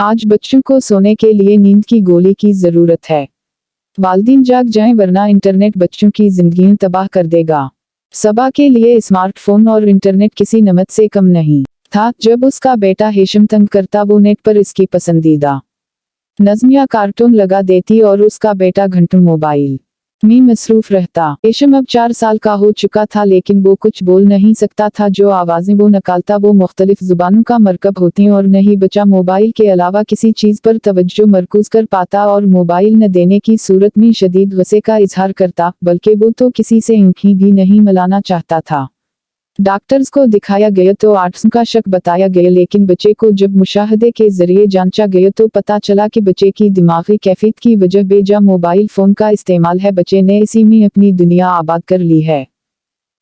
आज बच्चों को सोने के लिए नींद की गोली की जरूरत है। वालिदैन जाग जाएं वरना इंटरनेट बच्चों की जिंदगी तबाह कर देगा। सबा के लिए स्मार्टफोन और इंटरनेट किसी नमत से कम नहीं था। जब उसका बेटा हेशम तंग करता वो नेट पर इसकी पसंदीदा नज़्म या कार्टून लगा देती और उसका बेटा घंटों मोबाइल में मसरूफ रहता। हेशम अब 4 साल का हो चुका था लेकिन वो कुछ बोल नहीं सकता था। जो आवाज़ें वो निकालता वो मुख्तलिफ जुबानों का मरकब होती और नहीं बचा मोबाइल के अलावा किसी चीज़ पर तवज्जो मरकूज कर पाता और मोबाइल न देने की सूरत में शदीद गुस्से का इजहार करता, बल्कि वो तो किसी से आंखें भी नहीं मिलाना चाहता था। डॉक्टर्स को दिखाया गया तो आर्ट्स का शक बताया गया, लेकिन बच्चे को जब मुशाहदे के जरिए जांचा गया तो पता चला कि बच्चे की दिमागी कैफियत की वजह बेजा मोबाइल फोन का इस्तेमाल है। बच्चे ने इसी में अपनी दुनिया आबाद कर ली है।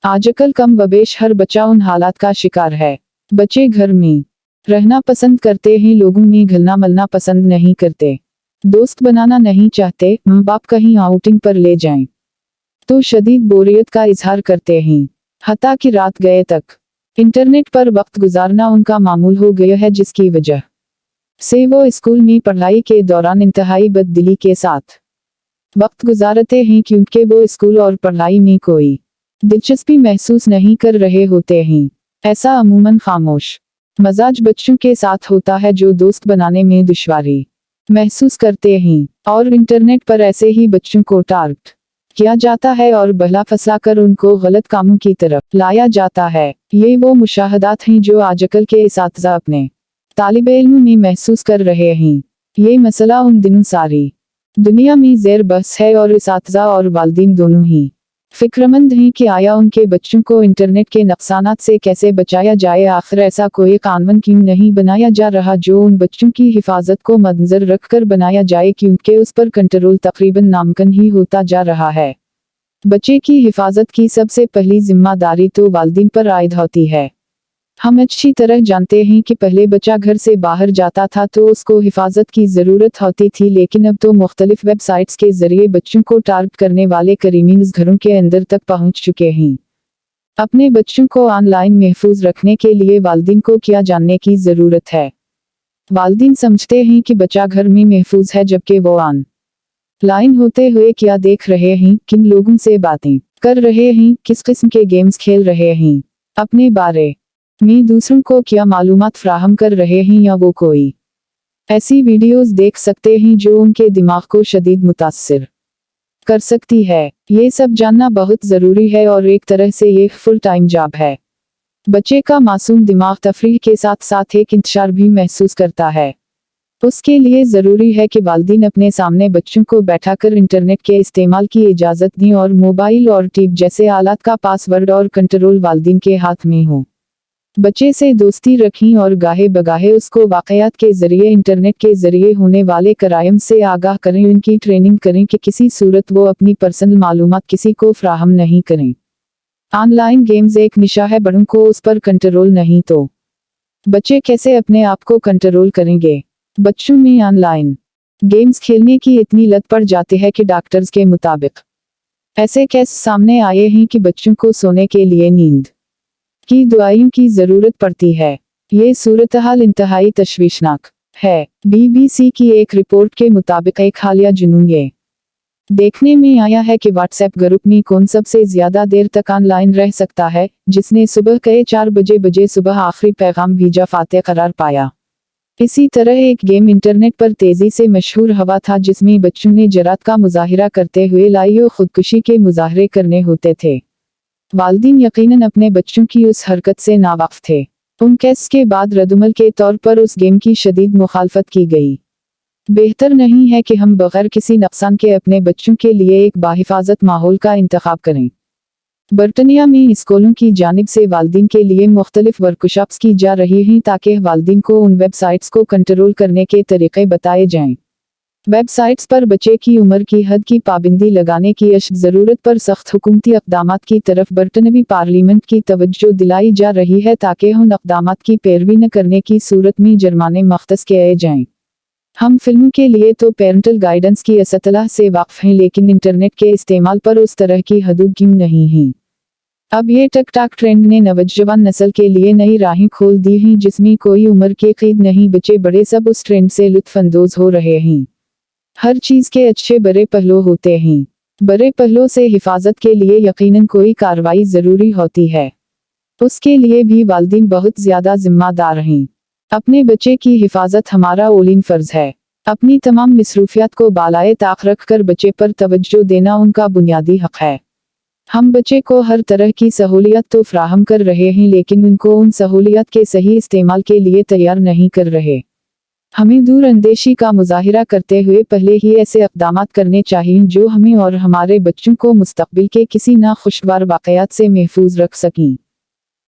आजकल कम वबेश हर बच्चा उन हालात का शिकार है। बच्चे घर में रहना पसंद करते हैं, लोगों में घुलना मिलना पसंद नहीं करते, दोस्त बनाना नहीं चाहते। माँ बाप कहीं आउटिंग पर ले जाएं तो शदीद बोरियत का इजहार करते हैं, हत्ता कि रात गए तक इंटरनेट पर वक्त गुजारना उनका मामूल हो गया है, जिसकी वजह से वो स्कूल में पढ़ाई के दौरान इंतहाई बददिली के साथ वक्त गुजारते हैं, क्योंकि वो स्कूल और पढ़ाई में कोई दिलचस्पी महसूस नहीं कर रहे होते हैं। ऐसा अमूमन खामोश मजाज बच्चों के साथ होता है जो दोस्त बनाने में दुश्वारी महसूस करते हैं, और इंटरनेट पर ऐसे ही बच्चों को टारगेट किया जाता है और बहला फंसा कर उनको गलत कामों की तरफ लाया जाता है। ये वो मुशाहदात हैं जो आजकल के इसातिज़ा अपने तालिब इल्म में महसूस कर रहे हैं। ये मसला उन दिनों सारी दुनिया में ज़ेर बहस है और इसातिज़ा और वालिदैन दोनों ही फिक्रमंद हैं कि आया उनके बच्चों को इंटरनेट के नुकसानात से कैसे बचाया जाए। आखिर ऐसा कोई कानून क्यों नहीं बनाया जा रहा जो उन बच्चों की हिफाजत को मद्देनजर रखकर बनाया जाए, क्योंकि उस पर कंट्रोल तकरीबन नामुमकिन ही होता जा रहा है। बच्चे की हिफाजत की सबसे पहली जिम्मेदारी तो वालिदैन पर आयद होती है। हम अच्छी तरह जानते हैं कि पहले बच्चा घर से बाहर जाता था तो उसको हिफाजत की ज़रूरत होती थी, लेकिन अब तो मुख्तलिफ वेबसाइट्स के ज़रिए बच्चों को टारगेट करने वाले क्रिमिनल्स घरों के अंदर तक पहुंच चुके हैं। अपने बच्चों को ऑनलाइन महफूज रखने के लिए वालिदैन को क्या जानने की ज़रूरत है। वालिदैन समझते हैं कि बच्चा घर में महफूज है, जबकि वो ऑनलाइन होते हुए क्या देख रहे हैं, किन लोगों से बातें कर रहे हैं, किस किस्म के गेम्स खेल रहे हैं, अपने बारे में दूसरों को क्या मालूमात फ्राहम कर रहे हैं, या वो कोई ऐसी वीडियोस देख सकते हैं जो उनके दिमाग को शदीद मुतासिर कर सकती है। ये सब जानना बहुत ज़रूरी है और एक तरह से ये फुल टाइम जॉब है। बच्चे का मासूम दिमाग तफरीह के साथ साथ एक इंतशार भी महसूस करता है। उसके लिए ज़रूरी है कि वालिदैन अपने सामने बच्चों को बैठाकर इंटरनेट के इस्तेमाल की इजाज़त दें और मोबाइल और टीवी जैसे आलात का पासवर्ड और कंट्रोल वालिदैन के हाथ में हो। बच्चे से दोस्ती रखें और गाहे बगाहे उसको वाक़यात के ज़रिए इंटरनेट के ज़रिए होने वाले कराइम से आगाह करें। उनकी ट्रेनिंग करें कि किसी सूरत वो अपनी पर्सनल मालूमात किसी को फ्राहम नहीं करें। ऑनलाइन गेम्स एक निशा है, बड़ों को उस पर कंट्रोल नहीं तो बच्चे कैसे अपने आप को कंट्रोल करेंगे। बच्चों में ऑनलाइन गेम्स खेलने की इतनी लत पड़ जाती है कि डॉक्टर्स के मुताबिक ऐसे केस सामने आए हैं कि बच्चों को सोने के लिए नींद की दवाइयों की ज़रूरत पड़ती है। ये सूरत-हाल इंतहाई तशवीशनाक है। BBC की एक रिपोर्ट के मुताबिक एक हालिया जुनून ये देखने में आया है कि व्हाट्सएप ग्रुप में कौन सबसे ज़्यादा देर तक ऑनलाइन रह सकता है, जिसने सुबह के 4 बजे सुबह आखिरी पैगाम भेजा फातह करार पाया। इसी तरह एक गेम इंटरनेट पर तेज़ी से मशहूर हुआ था जिसमें बच्चों ने जरात का मुजाहिरा करते हुए लाइव खुदकुशी के मुजाहरे करने होते थे। वालिदैन यकीनन अपने बच्चों की उस हरकत से नावाकिफ थे। उन केस के बाद रद्दमल के तौर पर उस गेम की शदीद मुखालफत की गई। बेहतर नहीं है कि हम बगैर किसी नुकसान के अपने बच्चों के लिए एक बाहिफाजत माहौल का इंतखाब करें। बर्तानिया में स्कूलों की जानिब से वालिदैन के लिए मुख्तलिफ वर्कशॉप्स की जा रही हैं ताकि वालिदैन को उन वेबसाइट्स को कंट्रोल करने के तरीक़े बताए जाएं। वेबसाइट्स पर बच्चे की उम्र की हद की पाबंदी लगाने की ज़रूरत पर सख्त हुकूमती इक़दामात की तरफ बरतानवी पार्लियामेंट की तवज्जो दिलाई जा रही है ताकि उन इक़दामात की पैरवी न करने की सूरत में जुर्माने मख्तस किए जाएं। हम फिल्मों के लिए तो पेरेंटल गाइडेंस की असतलाह से वाक़िफ़ हैं, लेकिन इंटरनेट के इस्तेमाल पर उस तरह की हदूद क्यों नहीं हैं। अब ये टक टाक ट्रेंड ने नौजवान नस्ल के लिए नई राहें खोल दी हैं, जिसमें कोई उम्र के कैद नहीं, बच्चे बड़े सब उस ट्रेंड से लुत्फानंदोज हो रहे हैं। हर चीज के अच्छे बड़े पहलू होते हैं। बड़े पहलू से हिफाजत के लिए यकीनन कोई कार्रवाई जरूरी होती है। उसके लिए भी वालिदैन बहुत ज्यादा जिम्मेदार हैं। अपने बच्चे की हिफाजत हमारा औलीन फर्ज है। अपनी तमाम मसरूफियात को बालाए ताक रख कर बच्चे पर तवज्जो देना उनका बुनियादी हक है। हम बच्चे को हर तरह की सहूलियत तो फ्राहम कर रहे हैं, लेकिन उनको उन सहूलियत के सही इस्तेमाल के लिए तैयार नहीं कर रहे। हमें दूर अंदेशी का मुजाहिरा करते हुए पहले ही ऐसे इक़दामात करने चाहिए जो हमें और हमारे बच्चों को मुस्तक़बिल के किसी नाखुशगवार वाक़यात से महफूज रख सकें।